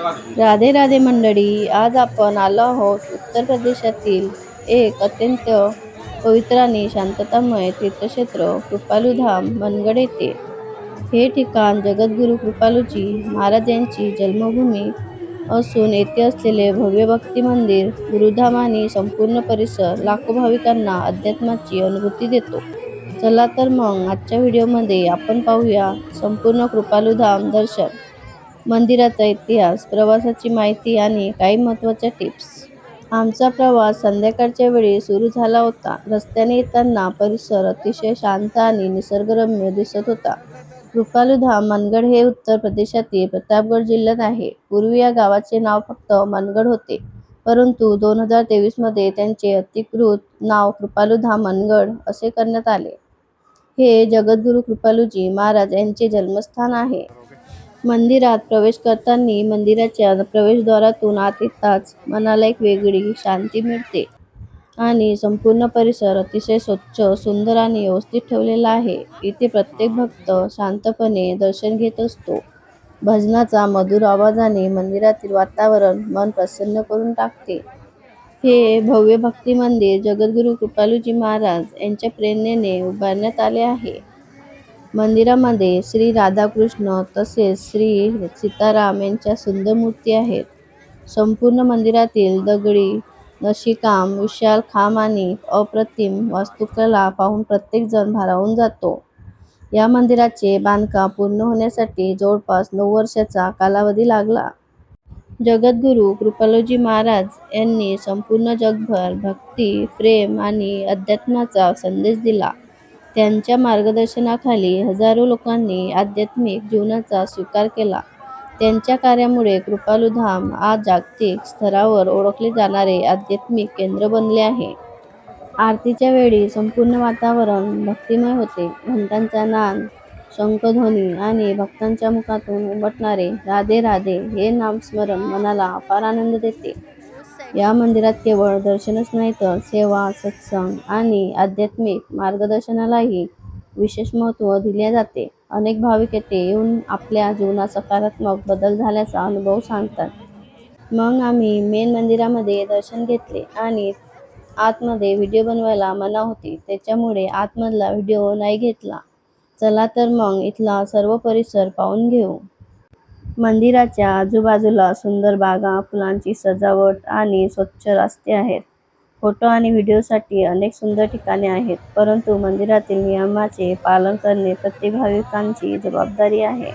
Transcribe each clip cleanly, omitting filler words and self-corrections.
राधे राधे मंडळी, आज आपण आलो आहोत उत्तर प्रदेशातील एक अत्यंत पवित्र आणि शांततामय तीर्थक्षेत्र कृपालुधाम मनगड येथे. हे ठिकाण जगद्गुरू कृपालूजी महाराज यांची जन्मभूमी असून येथे असलेले भव्य भक्ती मंदिर, गुरुधाम आणि संपूर्ण परिसर लाखो भाविकांना अध्यात्माची अनुभूती देतो. चला तर मग आजच्या व्हिडिओमध्ये आपण पाहूया संपूर्ण कृपालुधाम दर्शन, मंदिराचा इतिहास, प्रवासाची माहिती आणि काही महत्त्वाच्या टिप्स. आमचा प्रवास संध्याकाळच्या वेळी सुरू झाला होता. रस्त्याने येताना परिसर अतिशय शांत आणि निसर्गरम्य दिसत होता. कृपालुधाम मनगड हे उत्तर प्रदेशातील प्रतापगड जिल्ह्यात आहे. पूर्वी या गावाचे नाव फक्त मनगड होते, परंतु 2023 मध्ये त्यांचे अधिकृत नाव कृपालुधाम मनगड असे करण्यात आले. हे जगद्गुरू कृपालूजी महाराज यांचे जन्मस्थान आहे. मंदिरात प्रवेश करताना मंदिराच्या प्रवेशद्वारातून आत येताच मनाला एक वेगळी शांती मिळते आणि संपूर्ण परिसर अतिशय स्वच्छ, सुंदर आणि व्यवस्थित ठेवलेला आहे. इथे प्रत्येक भक्त शांतपणे दर्शन घेत असतो. भजनाचा मधुर आवाजाने मंदिरातील वातावरण मन प्रसन्न करून टाकते. हे भव्य भक्ती मंदिर जगद्गुरू कृपालूजी महाराज यांच्या प्रेरणेने उभारण्यात आले आहे. मंदिरामध्ये श्री राधाकृष्ण तसेच श्री सीताराम यांच्या सुंदर मूर्ती आहेत. संपूर्ण मंदिरातील दगडी नक्षीकाम, विशाल खांब आणि अप्रतिम वास्तुकला पाहून प्रत्येक जण भारावून जातो. या मंदिराचे बांधकाम पूर्ण होण्यासाठी जवळपास 9 वर्षाचा कालावधी लागला. जगद्गुरू कृपालूजी महाराज यांनी संपूर्ण जगभर भक्ती, प्रेम आणि अध्यात्माचा संदेश दिला. त्यांच्या मार्गदर्शनाखाली हजारो लोकांनी आध्यात्मिक जीवनाचा स्वीकार केला. त्यांच्या कार्यामुळे कृपालुधाम आज जागतिक स्तरावर ओळखले जाणारे आध्यात्मिक केंद्र बनले आहे. आरतीच्या वेळी संपूर्ण वातावरण भक्तिमय होते. घंटांचा नाद, शंखध्वनी आणि भक्तांच्या मुखातून उमटणारे राधे राधे हे नामस्मरण मनाला अपार आनंद देते. या मंदिरात केवळ दर्शनच नाही तर सेवा, सत्संग आणि आध्यात्मिक मार्गदर्शनालाही विशेष महत्त्व दिले जाते. अनेक भाविक येथे येऊन आपल्या जीवनात सकारात्मक बदल झाल्याचा अनुभव सांगतात. मग आम्ही मेन मंदिरामध्ये दर्शन घेतले आणि आतमध्ये व्हिडिओ बनवायला मना होती, त्याच्यामुळे आतमधला व्हिडिओ नाही घेतला. चला तर मग इथला सर्व परिसर पाहून घेऊ. मंदिराच्या आजूबाजूला सुंदर बागा, फुलांची सजावट आणि स्वच्छ रस्ते आहेत. फोटो आणि व्हिडिओसाठी अनेक सुंदर ठिकाणे आहेत, परंतु मंदिरातील नियमांचे पालन करणे प्रत्येक भाविकांची जबाबदारी आहे.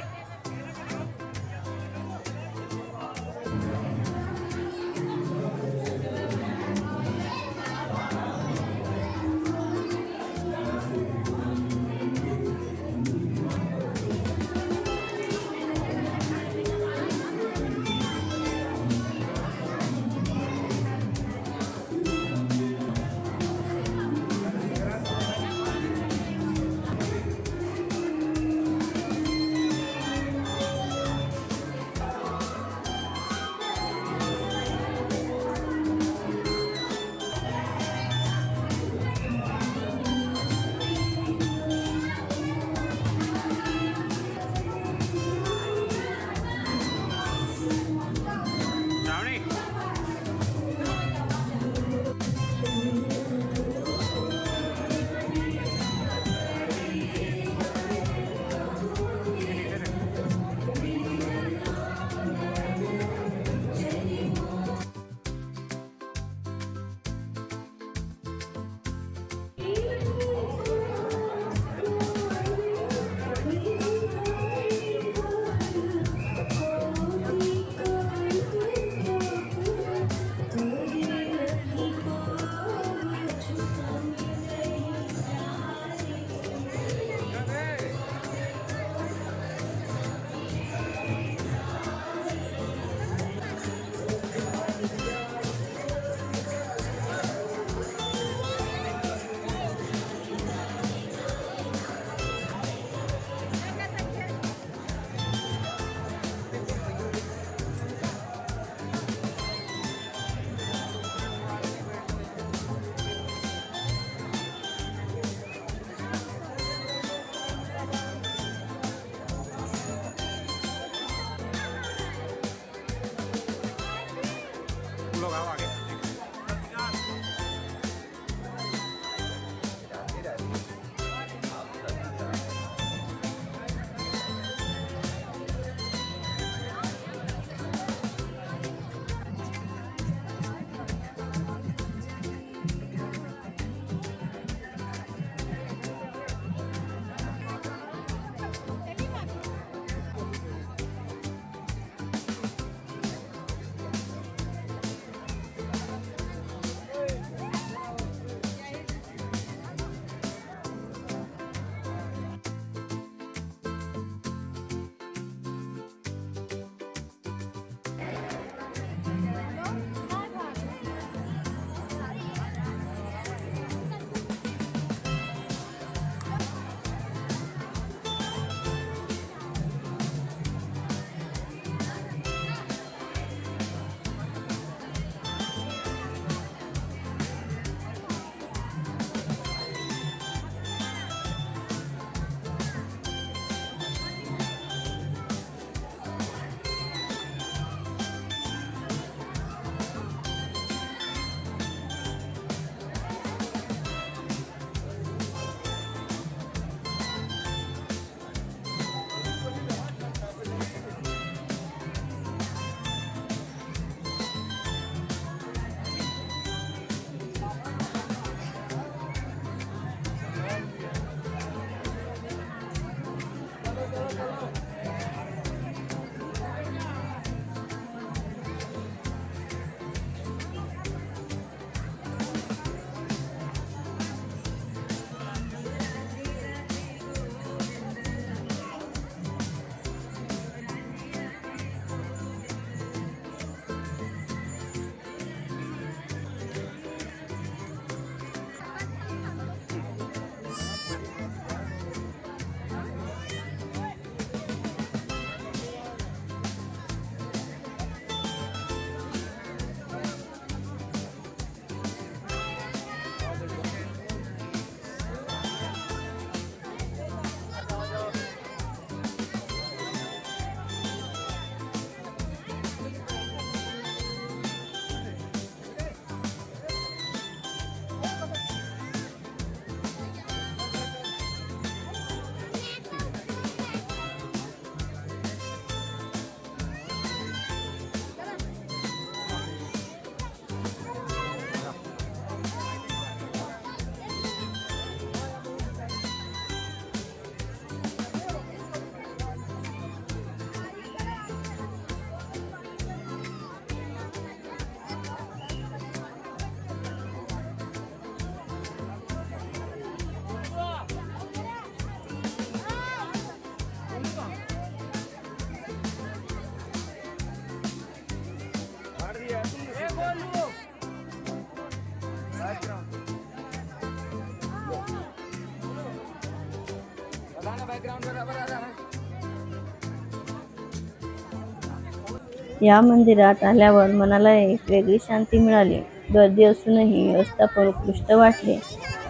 या मंदिरात आल्यावर मनाला एक वेगळी शांती मिळाली. गर्दी असूनही रस्ता पण उत्कृष्ट वाटले.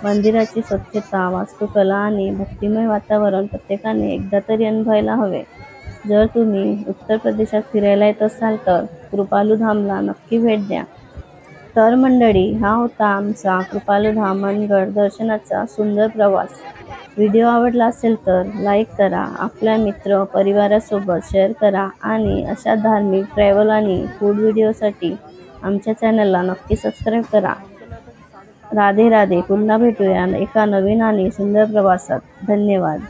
मंदिराची स्वच्छता, वास्तुकला आणि भक्तिमय वातावरण प्रत्येकाने एकदा तरी अनुभवायला हवे. जर तुम्ही उत्तर प्रदेशात फिरायला येत असाल तर कृपालूधामला नक्की भेट द्या. तर मंडळी, हा होता आमचा कृपालूधाम मनगड दर्शनाचा सुंदर प्रवास. व्हिडिओ आवडला असेल तर लाईक करा, आपल्या मित्र परिवारासोबत शेअर करा आणि अशा धार्मिक, ट्रॅव्हल आणि फूड व्हिडिओसाठी आमच्या चॅनलला नक्की सबस्क्राईब करा. राधे राधे. पुन्हा भेटूया एका नवीन आणि सुंदर प्रवासात. धन्यवाद.